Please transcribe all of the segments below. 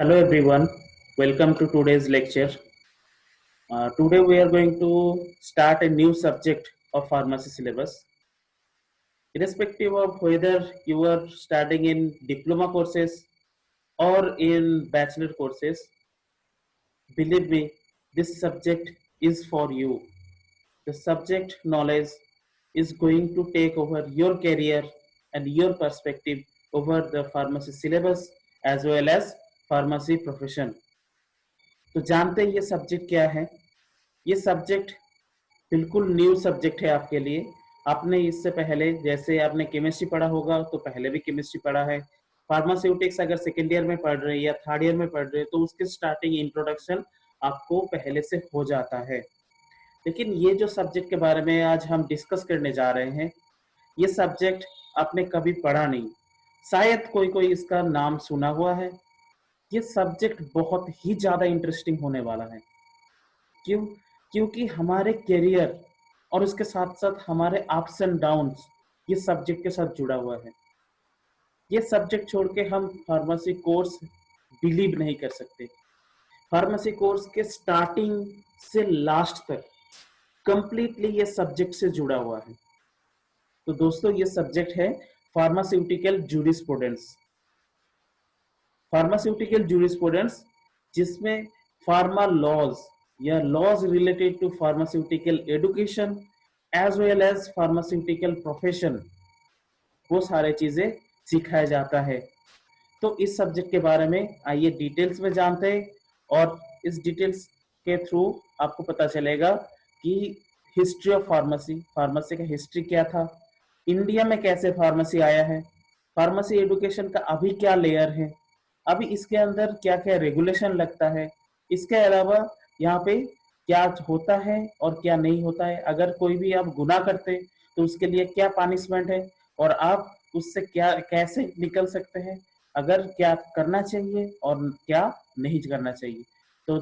Hello everyone, welcome to today's lecture. Today we are going to start a new subject of pharmacy syllabus. Irrespective of whether you are studying in diploma courses or in bachelor courses, believe me, this subject is for you. The subject knowledge is going to take over your career and your perspective over the pharmacy syllabus as well as pharmacy profession. तो जानते हैं ये subject क्या है। ये subject बिल्कुल new subject है आपके लिए। आपने इससे पहले जैसे आपने केमिस्ट्री पढ़ा होगा तो पहले भी केमिस्ट्री पढ़ा है। फार्मास्यूटिक्स अगर सेकेंड ईयर में पढ़ रहे हैं या थर्ड ईयर में पढ़ रहे हैं तो उसके स्टार्टिंग इंट्रोडक्शन आपको पहले से हो जाता है। लेकिन ये जो सब्जेक्ट के बारे में आज हम डिस्कस करने जा रहे हैं, ये सब्जेक्ट आपने कभी पढ़ा नहीं, शायद कोई कोई इसका नाम सुना हुआ है। ये सब्जेक्ट बहुत ही ज्यादा इंटरेस्टिंग होने वाला है। क्यों? क्योंकि हमारे करियर और उसके साथ साथ हमारे अप्स एंड डाउन्स ये सब्जेक्ट के साथ जुड़ा हुआ है। ये सब्जेक्ट छोड़ के हम फार्मेसी कोर्स बिलीव नहीं कर सकते। फार्मेसी कोर्स के स्टार्टिंग से लास्ट तक कंप्लीटली ये सब्जेक्ट से जुड़ा हुआ है। तो दोस्तों ये सब्जेक्ट है फार्मास्यूटिकल जूरिस्प्रूडेंस। फार्मास्यूटिकल जूरिस्प्रूडेंस जिसमें फार्मा लॉज या laws related to pharmaceutical education as well as pharmaceutical profession, वो सारे चीजें सिखाया जाता है। तो इस सब्जेक्ट के बारे में आइए डिटेल्स में जानते हैं और इस डिटेल्स के थ्रू आपको पता चलेगा कि हिस्ट्री ऑफ फार्मेसी, फार्मेसी का हिस्ट्री क्या था, इंडिया में कैसे फार्मेसी आया है, फार्मेसी एडुकेशन का अभी क्या लेयर है, अभी इसके अंदर क्या क्या रेगुलेशन लगता है, इसके अलावा यहाँ पे क्या होता है और क्या नहीं होता है, अगर कोई भी आप गुनाह करते तो उसके लिए क्या पनिशमेंट है और आप उससे क्या कैसे निकल सकते हैं, अगर क्या करना चाहिए और क्या नहीं करना चाहिए। तो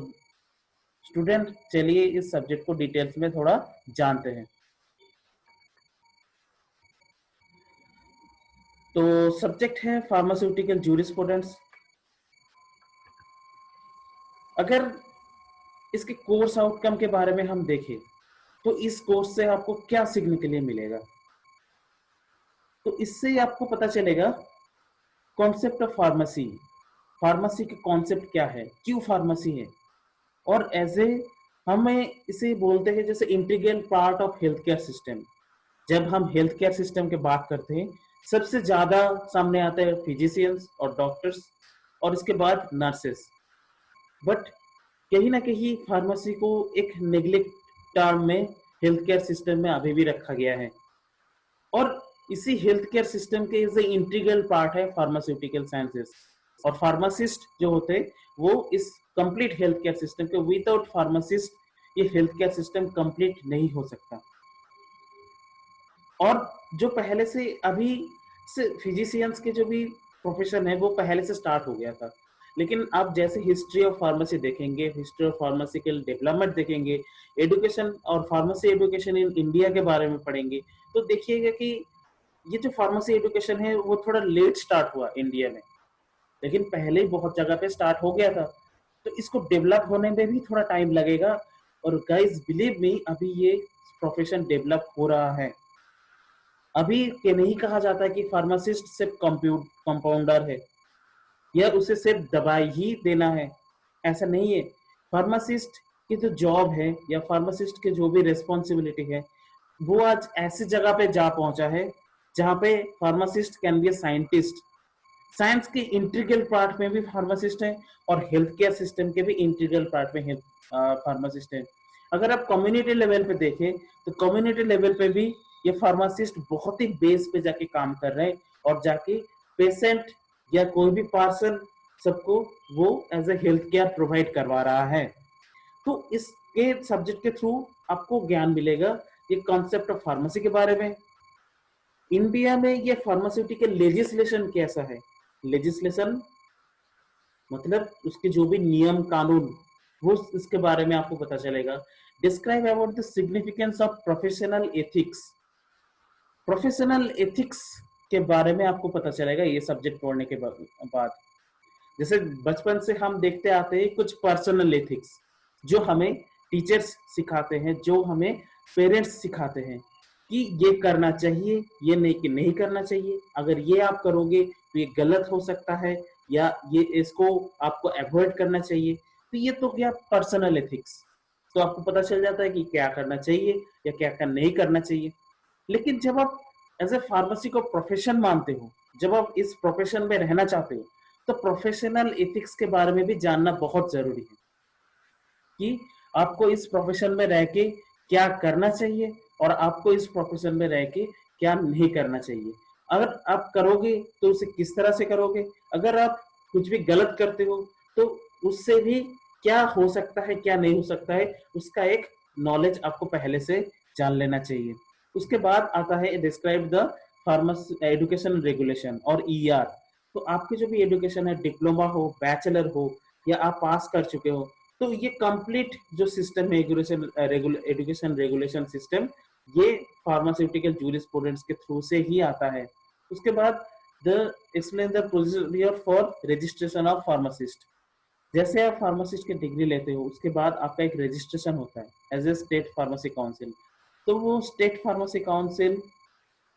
स्टूडेंट चलिए इस सब्जेक्ट को डिटेल्स में थोड़ा जानते हैं। तो सब्जेक्ट है फार्मास्यूटिकल जूरिस्प्रूडेंस। अगर इसके कोर्स आउटकम के बारे में हम देखें तो इस कोर्स से आपको क्या सीखने के लिए मिलेगा, तो इससे आपको पता चलेगा कॉन्सेप्ट ऑफ फार्मेसी, फार्मेसी का कॉन्सेप्ट क्या है, क्यों फार्मेसी है, और एज ए हमें इसे बोलते हैं जैसे integral part of health care system. जब हम हेल्थ केयर सिस्टम की बात करते हैं सबसे ज्यादा सामने आते हैं फिजिशियंस और डॉक्टर्स और इसके बाद नर्सेस। बट कहीं ना कहीं फार्मेसी को एक नेग्लेक्ट टर्म में हेल्थ केयर सिस्टम में अभी भी रखा गया है और इसी हेल्थ केयर सिस्टम के इज इंटीग्रल पार्ट है फार्मास्यूटिकल साइंसेस। और फार्मासिस्ट जो होते वो इस कंप्लीट हेल्थ केयर सिस्टम के, विदाउट फार्मासिस्ट ये हेल्थ केयर सिस्टम कंप्लीट नहीं हो सकता। और जो पहले से अभी से फिजिशियंस के जो भी प्रोफेशन है वो पहले से स्टार्ट हो गया था, लेकिन आप जैसे हिस्ट्री ऑफ फार्मेसी देखेंगे, हिस्ट्री ऑफ फार्मासिकल डेवलपमेंट देखेंगे, एडुकेशन और फार्मेसी एडुकेशन इन इंडिया के बारे में पढ़ेंगे तो देखिएगा कि ये जो फार्मेसी एडुकेशन है वो थोड़ा लेट स्टार्ट हुआ इंडिया में, लेकिन पहले ही बहुत जगह पे स्टार्ट हो गया था। तो इसको डेवलप होने में भी थोड़ा टाइम लगेगा और गाइस बिलीव मी अभी ये प्रोफेशन डेवलप हो रहा है। अभी के नहीं कहा जाता कि फार्मासिस्ट सिर्फ कंपाउंडर है या उसे सिर्फ दवाई ही देना है, ऐसा नहीं है। फार्मासिस्ट की जो जॉब है या फार्मासिस्ट की जो भी रिस्पॉन्सिबिलिटी है वो आज ऐसी जगह पे जा पहुंचा है जहां पे pharmacist can be a scientist. Science के इंटीग्रल पार्ट में भी फार्मासिस्ट है और हेल्थ केयर सिस्टम के भी इंटीग्रल पार्ट में फार्मासिस्ट है। अगर आप कम्युनिटी लेवल पे देखें तो कम्युनिटी लेवल पे भी ये फार्मासिस्ट बहुत ही बेस पे जाके काम कर रहे हैं और जाके पेशेंट या कोई भी पार्सल सबको वो as a health care provide करवा रहा है। तो इसके सब्जेक्ट के थ्रू आपको ज्ञान मिलेगा ये कॉन्सेप्ट ऑफ फार्मेसी के बारे में। इंडिया में ये फार्मास्यूटिकल लेजिस्लेशन कैसा है, लेजिस्लेशन मतलब उसके जो भी नियम कानून वो इसके बारे में आपको पता चलेगा। Describe about the significance of professional ethics, professional ethics के बारे में आपको पता चलेगा ये सब्जेक्ट पढ़ने के बाद। जैसे बचपन से हम देखते आते हैं कुछ पर्सनल एथिक्स जो हमें टीचर्स सिखाते हैं, जो हमें पेरेंट्स सिखाते हैं कि ये करना चाहिए, ये नहीं कि नहीं करना चाहिए, अगर ये आप करोगे तो ये गलत हो सकता है, या ये इसको आपको अवॉइड करना चाहिए। तो ये तो क्या पर्सनल एथिक्स, तो आपको पता चल जाता है कि क्या करना चाहिए या क्या नहीं करना चाहिए। लेकिन जब आप एज ए फार्मेसी को प्रोफेशन मानते हो, जब आप इस प्रोफेशन में रहना चाहते हो, तो प्रोफेशनल एथिक्स के बारे में भी जानना बहुत जरूरी है कि आपको इस प्रोफेशन में रह के क्या करना चाहिए और आपको इस प्रोफेशन में रह के क्या नहीं करना चाहिए। अगर आप करोगे तो उसे किस तरह से करोगे, अगर आप कुछ भी गलत करते हो तो उससे भी क्या हो सकता है क्या नहीं हो सकता है, उसका एक नॉलेज आपको पहले से जान लेना चाहिए। उसके बाद आता है describe the pharmacy education regulation और ईआर। तो आपकी जो भी एजुकेशन है, डिप्लोमा हो, बैचलर हो, या आप पास कर चुके हो, तो ये कंप्लीट जो सिस्टम है एजुकेशन रेगुलेशन सिस्टम, ये फार्मास्यूटिकल जूरिस्प्रूडेंस के थ्रू से ही आता है। उसके बाद the explain the procedure for registration of pharmacist. जैसे आप फार्मासिस्ट की डिग्री लेते हो, उसके बाद आपका एक रजिस्ट्रेशन होता है as a state pharmacy council. तो वो स्टेट फार्मेसी काउंसिल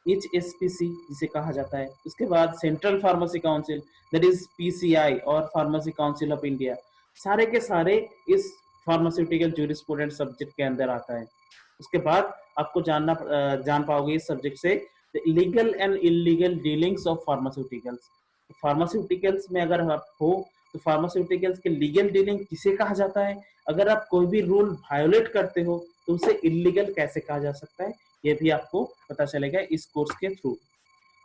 HSPC जिसे कहा जाता है, उसके बाद central pharmacy council that is PCI और फार्मेसी काउंसिल ऑफ इंडिया, सारे के सारे इस फार्मास्यूटिकल जूरिस्प्रूडेंस सब्जेक्ट के अंदर आता है। उसके बाद आपको जान पाओगे इस सब्जेक्ट से legal and illegal dealings of pharmaceuticals. Pharmaceuticals में अगर आप हो तो फार्मास्यूटिकल्स के लीगल डीलिंग किसे कहा जाता है, अगर आप कोई भी रूल वायोलेट करते हो तो उसे इलीगल कैसे कहा जा सकता है, ये भी आपको पता चलेगा इस कोर्स के थ्रू।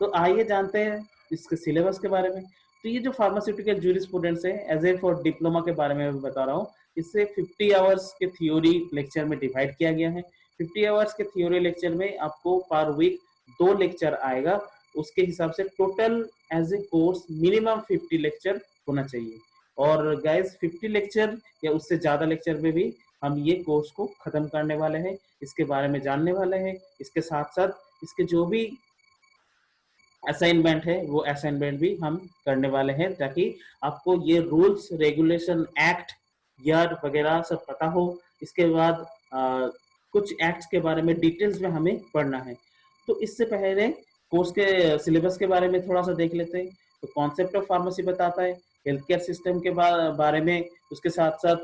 तो आइए जानते हैं इसके सिलेबस के बारे में। तो ये जो फार्मास्यूटिकल जूरिस्प्रूडेंस है एज ए फॉर डिप्लोमा के बारे में बता रहा हूँ, इसे 50 आवर्स के थ्योरी लेक्चर में डिवाइड किया गया है। 50 आवर्स के थ्योरी लेक्चर में आपको पर वीक 2 लेक्चर आएगा, उसके हिसाब से total as a course minimum 50 lecture होना चाहिए। और गाइस 50 लेक्चर या उससे ज्यादा लेक्चर में भी हम ये कोर्स को खत्म करने वाले हैं, इसके बारे में जानने वाले हैं। इसके साथ साथ इसके जो भी असाइनमेंट है वो असाइनमेंट भी हम करने वाले हैं, ताकि आपको ये रूल्स रेगुलेशन एक्ट ईयर वगैरह सब पता हो। इसके बाद कुछ एक्ट्स के बारे में डिटेल्स में हमें पढ़ना है। तो इससे पहले कोर्स के सिलेबस के बारे में थोड़ा सा देख लेते हैं। तो कॉन्सेप्ट ऑफ फार्मेसी बताता है, हेल्थ केयर सिस्टम के बारे में, उसके साथ साथ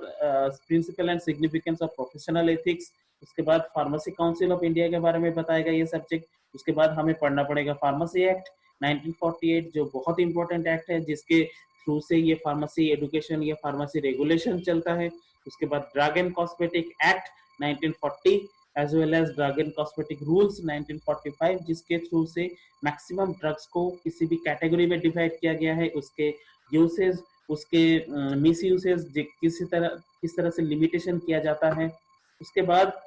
principle and significance of professional ethics. उसके बाद फार्मेसी काउंसिल ऑफ इंडिया के बारे में बताएगा ये सब्जेक्ट। उसके बाद हमें पढ़ना पड़ेगा फार्मेसी एक्ट 1948, जो बहुत इंपॉर्टेंट एक्ट है, जिसके थ्रू से ये फार्मेसी एजुकेशन या फार्मेसी रेगुलेशन चलता है। उसके बाद drug and cosmetic act 1940 as well as drug and cosmetic rules 1945, जिसके थ्रू से मैक्सिमम ड्रग्स को किसी भी कैटेगरी में डिवाइड किया गया है, उसके यूसेज, उसके मिस यूसेज किस तरह से लिमिटेशन किया जाता है। उसके बाद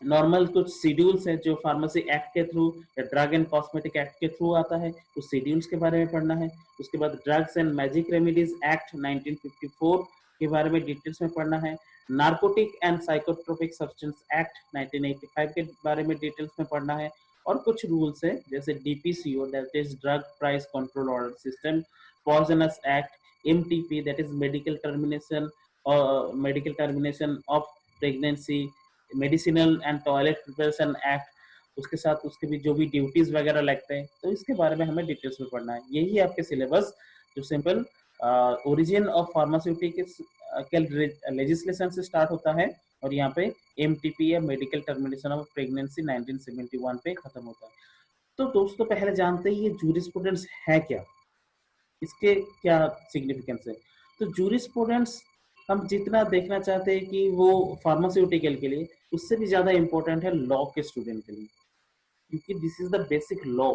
नॉर्मल कुछ शेड्यूल्स हैं जो फार्मेसी एक्ट के थ्रू या ड्रग एंड कॉस्मेटिक एक्ट के थ्रू आता है, उस शेड्यूल्स के बारे में पढ़ना है। उसके बाद drugs and magic remedies act 1954 के बारे में डिटेल्स में पढ़ना है। Narcotic and psychotropic substance act 1985 के बारे में डिटेल्स में पढ़ना है। और कुछ रूल्स है जैसे DPCO that is drug price control order system, poisonous act, MTP that is medical termination of pregnancy, medicinal and toilet preparation act, उसके साथ उसके भी जो भी ड्यूटीज वगैरह लगते हैं, तो इसके बारे में हमें डिटेल्स में पढ़ना है। यही आपके सिलेबस जो simple origin of pharmaceutical legislation से स्टार्ट होता है और यहाँ पे MTP या मेडिकल टर्मिनेशन ऑफ प्रेगनेंसी 1971 पे खत्म होता है। तो दोस्तों पहले जानते हैं ये जूरिस्प्रूडेंस है क्या, इसके क्या सिग्निफिकेंस है। तो जूरिस्प्रूडेंस हम जितना देखना चाहते हैं कि वो फार्मास्यूटिकल के लिए, उससे भी ज्यादा इंपॉर्टेंट है लॉ के स्टूडेंट के लिए, क्योंकि this is the basic law.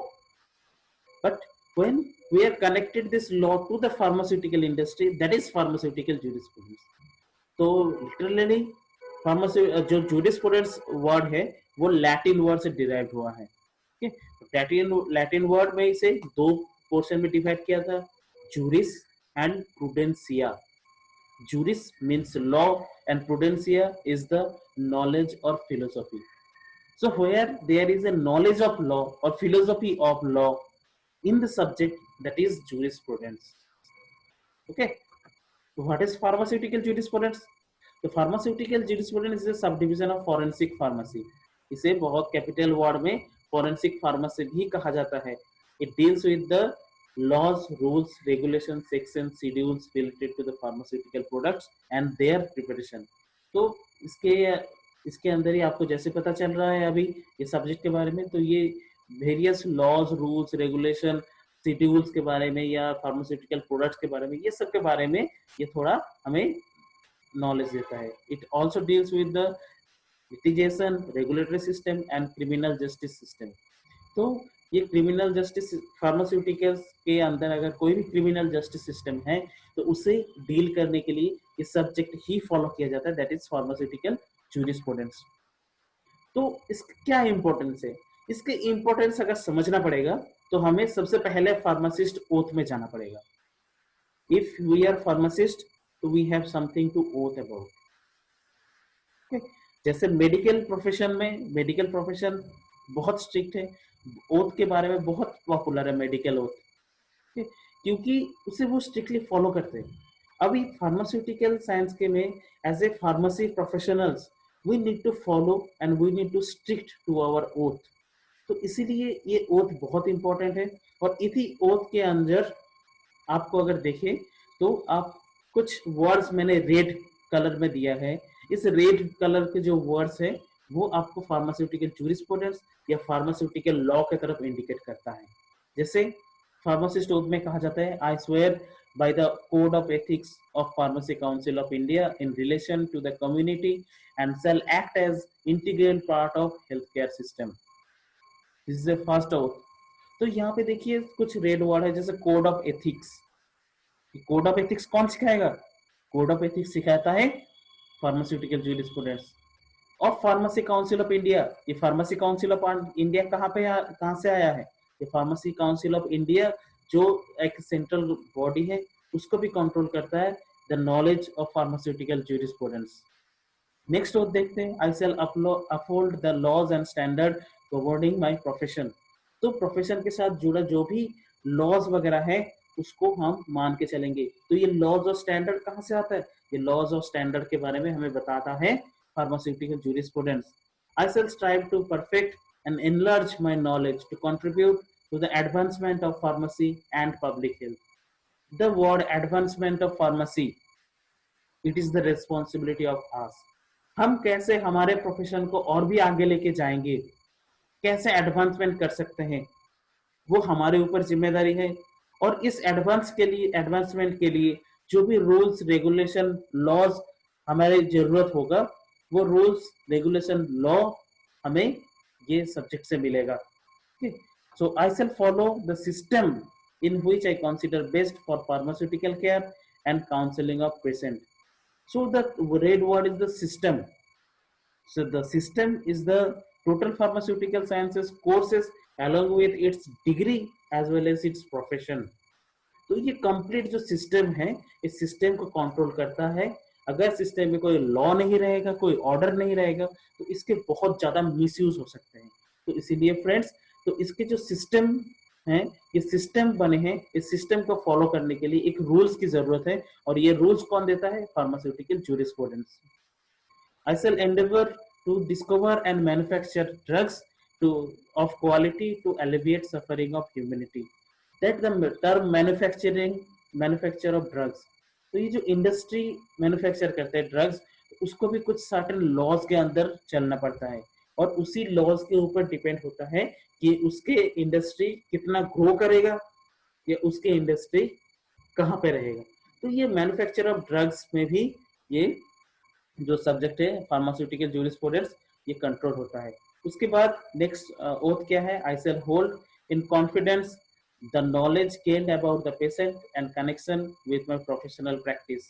But when we are connected this law to the pharmaceutical industry, that is pharmaceutical jurisprudence. तो लिटरली फार्मासी जो जूरिस्प्रूडेंस वर्ड है वो लैटिन वर्ड से डिराइव हुआ है। लैटिन वर्ड में इसे दो पोर्शन में डिवाइड किया था, juris and prudentia. Juris means law and prudencia is the knowledge or philosophy. So where there is a knowledge of law or philosophy of law in the subject, that is jurisprudence. Okay, what is pharmaceutical jurisprudence? तो pharmaceutical jurisprudence is a sub division of forensic pharmacy. इसे बहुत capital word में forensic pharmacy भी कहा जाता है. It deals with the laws, rules, regulations, sections, schedules related to the pharmaceutical products and their preparation. तो इसके इसके अंदर ही आपको जैसे पता चल रहा है अभी ये सब्जेक्ट के बारे में, तो ये various laws, rules, regulation, schedules के बारे में या फार्मास्यूटिकल प्रोडक्ट्स के बारे में, ये सब के बारे में ये थोड़ा हमें नॉलेज देता है. It also deals with the litigation, regulatory system and criminal justice system. तो ये क्रिमिनल जस्टिस फार्मास्यूटिकल्स के अंदर अगर कोई भी क्रिमिनल जस्टिस सिस्टम है तो उसे डील करने के लिए ये सब्जेक्ट ही फॉलो किया जाता है, दैट इज फार्मास्यूटिकल जूरिस्प्रूडेंस. तो इसका क्या इंपॉर्टेंस है? इसके इंपॉर्टेंस अगर समझना पड़ेगा तो हमें सबसे पहले फार्मासिस्ट ओथ में जाना पड़ेगा. इफ वी आर फार्मासिस्ट तो we have something to oath about. जैसे मेडिकल प्रोफेशन में, मेडिकल प्रोफेशन बहुत स्ट्रिक्ट है, ओथ के बारे में बहुत पॉपुलर है मेडिकल ओथ, क्योंकि उसे वो स्ट्रिक्टली फॉलो करते हैं. अभी फार्मास्यूटिकल साइंस के में as a pharmacy professionals we need to follow and we need to strict to our oath. तो इसीलिए ये ओथ बहुत इंपॉर्टेंट है. और इसी ओथ के अंदर आपको अगर देखें तो आप कुछ वर्ड्स मैंने रेड कलर में दिया है. इस रेड कलर के जो वर्ड्स है वो आपको फार्मास्यूटिकल जूरिस्प्रूडेंस या फार्मास्यूटिकल लॉ की तरफ इंडिकेट करता है. जैसे फार्मासिस्ट ओथ में कहा जाता है, I swear by the code of ethics of Pharmacy Council of India in relation to the community and shall act as integral part of healthcare system. This is the first oath. तो यहाँ पे देखिए कुछ red word है, जैसे code of ethics. Code of ethics कौन सिखाएगा? Code of ethics सिखाता है फार्मास्यूटिकल जूरिस्प्रूडेंस. और फार्मेसी काउंसिल ऑफ इंडिया, ये फार्मेसी काउंसिल ऑफ इंडिया कहाँ से आया है? ये फार्मेसी काउंसिल ऑफ इंडिया जो एक सेंट्रल बॉडी है उसको भी कंट्रोल करता है the knowledge of pharmaceutical jurisprudence. Next oath देखते हैं, I shall uphold the laws and standard governing my profession. तो प्रोफेशन के साथ जुड़ा जो भी लॉज वगैरह है उसको हम मान के चलेंगे. तो ये लॉज और स्टैंडर्ड कहाँ से आता है? ये लॉज और स्टैंडर्ड के बारे में हमें बताता है pharmaceutical jurisprudence. I shall strive to perfect and enlarge my knowledge to contribute to the advancement of pharmacy and public health. The word advancement of pharmacy, it is the responsibility of us. हम कैसे हमारे profession को और भी आगे लेके जाएंगे, कैसे एडवांसमेंट कर सकते हैं, वो हमारे ऊपर जिम्मेदारी है. और इस एडवांसमेंट के लिए जो भी रूल्स, रेगुलेशन, लॉज हमारे जरूरत होगा वो रूल्स, रेगुलेशन, लॉ हमें ये सब्जेक्ट से मिलेगा. So I shall follow the system in which I consider best for pharmaceutical care and counselling of patient. So the red word is the system. So the system is the total pharmaceutical sciences courses along with its degree as well as its profession. तो ये complete जो system है इस system को control करता है. अगर system में कोई लॉ नहीं रहेगा, कोई ऑर्डर नहीं रहेगा तो इसके बहुत ज्यादा मिसयूज हो सकते हैं. तो इसीलिए फ्रेंड्स, तो इसके जो सिस्टम हैं, ये सिस्टम बने हैं, इस सिस्टम को फॉलो करने के लिए एक रूल्स की जरूरत है. और ये रूल्स कौन देता है? Pharmaceutical jurisprudence. I shall endeavor to discover and manufacture drugs of quality to alleviate suffering of humanity. That the term manufacture of drugs. तो ये जो इंडस्ट्री मैन्युफैक्चर करते हैं ड्रग्स, उसको भी कुछ सर्टेन लॉज के अंदर चलना पड़ता है और उसी लॉज के ऊपर डिपेंड होता है कि उसके इंडस्ट्री कितना ग्रो करेगा या उसके इंडस्ट्री कहाँ पे रहेगा. तो ये मैन्युफैक्चर ऑफ ड्रग्स में भी ये जो सब्जेक्ट है फार्मास्यूटिकल जूरिस्प्रूडेंस ये कंट्रोल होता है. उसके बाद नेक्स्ट ओथ क्या है? I shall hold in confidence the knowledge gained about the patient and connection with my professional practice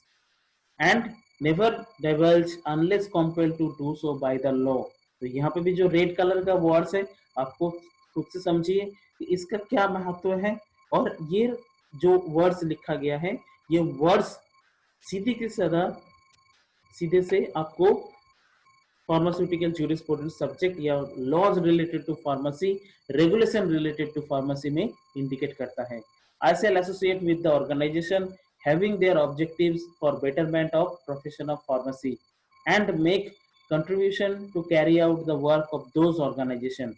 and never divulge unless compelled to do so by the law. तो यहाँ पे भी जो रेड कलर का words है आपको खुद से समझिए कि इसका क्या महत्व है. और ये जो वर्ड्स लिखा गया है ये वर्ड्स सीधे से आपको फार्मास्यूटिकल जूरिस्प्रूडेंस सब्जेक्ट या laws related to pharmacy, regulation related to pharmacy में इंडिकेट करता है. I shall associate with the organisation having their objectives for betterment of profession of pharmacy and make contribution to carry out the work of those organizations.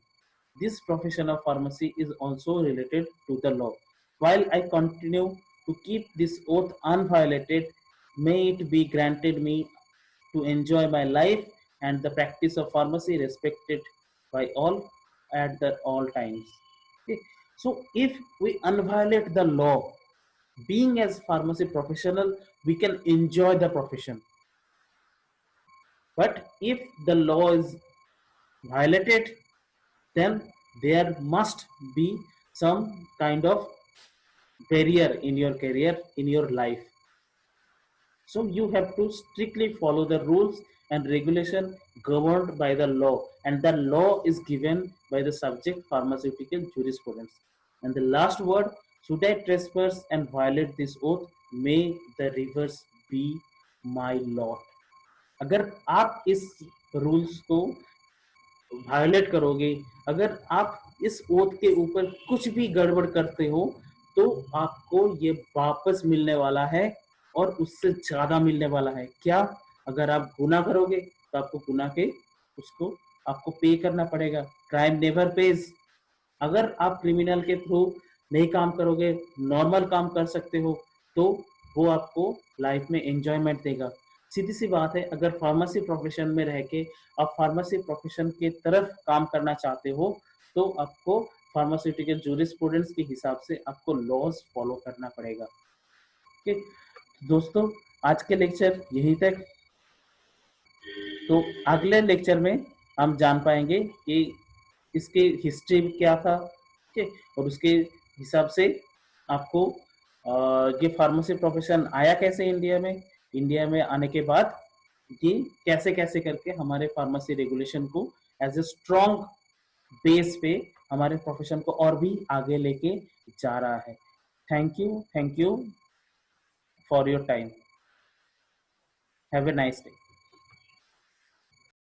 This profession of pharmacy is also related to the law. While I continue to keep this oath unviolated, may it be granted me to enjoy my life and the practice of pharmacy respected by all at the all times. Okay. So if we unviolate the law, being as pharmacy professional, we can enjoy the profession. But if the law is violated, then there must be some kind of barrier in your career, in your life. So you have to strictly follow the rules and regulation governed by the law, and the law is given by the subject pharmaceutical jurisprudence. And the last word, should I trespass and violate this oath, may the reverse be my lot. अगर आप इस rules को violet करोगे, अगर आप इस oath के ऊपर कुछ भी गड़बड़ करते हो, तो आपको ये वापस मिलने वाला है और उससे ज्यादा मिलने वाला है। क्या? अगर आप गुनाह करोगे तो आपको गुनाह के उसको आपको पे करना पड़ेगा। Crime never page. अगर आप क्रिमिनल के थ्रू नहीं काम करोगे, नॉर्मल काम कर सकते हो, तो वो आपको लाइफ में एंजॉयमेंट देगा। सीधी सी बात है, अगर फार्मेसी प्रोफेशन में रह के आप फार्मेसी प्रोफेशन के तरफ काम करना चाहते हो, तो आपको फार्मास्यूटिकल जूरिस्प्रूडेंस के हिसाब से आपको लॉज फॉलो करना पड़ेगा। ओके दोस्तों, आज के लेक्चर यहीं तक। तो अगले लेक्चर में हम जान पाएंगे कि इसके हिस्ट्री क्या था, ठीक है, और उसके हिसाब से आपको ये फार्मेसी प्रोफेशन आया कैसे इंडिया में आने के बाद ये कैसे कैसे करके हमारे फार्मेसी रेगुलेशन को एज ए स्ट्रॉन्ग बेस पे हमारे प्रोफेशन को और भी आगे लेके जा रहा है। Thank you for your time. Have a nice day.